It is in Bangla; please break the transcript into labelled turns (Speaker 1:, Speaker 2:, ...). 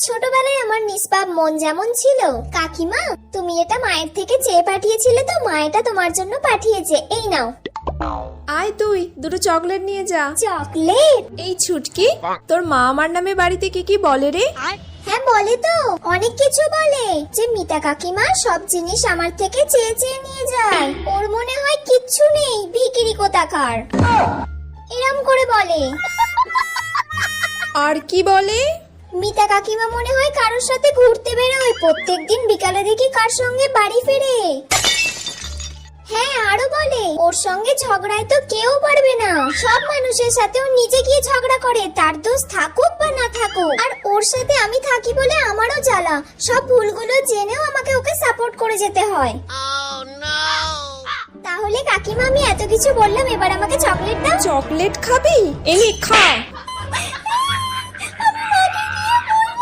Speaker 1: ছোটবেলায় আমার নিষ্পাপ মন যেমন ছিল, কাকিমা তুমি এটা মায়ের থেকে চেয়ে পাঠিয়েছিলে তো মা এটা তোমার জন্য পাঠিয়েছে, এই নাও।
Speaker 2: আয় তুই দুটো চকলেট নিয়ে যা।
Speaker 1: চকলেট?
Speaker 2: এই ছুটকি, তোর মা আমার নামে বাড়িতে কি কি বলে রে?
Speaker 1: হ্যাঁ বলে তো, অনেক কিছু বলে, যে মিতা কাকিমা সব জিনিস আমার থেকে চেয়ে চেয়ে নিয়ে যায়, ওর মনে হয় কিচ্ছু নেই, ভিখিরি কোথাকার, এরম করে বলে।
Speaker 2: আর কি বলে?
Speaker 1: মিতা কাকিমা মনে হয় কারোর সাথে ঘুরতে বেরোয়, প্রত্যেকদিন বিকালে দেখি কার সঙ্গে বাড়ি ফেরে। হ্যাঁ আরো বলে ওর সঙ্গে ঝগড়ায় তো কেউ পারবে না, সব মানুষের সাথে ও নিজে গিয়ে ঝগড়া করে, তার দোষ থাকুক বা না থাকুক, আর ওর সাথে আমি থাকি বলে আমারও জ্বালা, সব ভুলগুলো জেনেও আমাকে ওকে সাপোর্ট করে যেতে হয়। তাহলে কাকিমা আমি এত কিছু বললাম, এবার আমাকে চকলেট দাও।
Speaker 2: চকলেট খাবি? এই খা।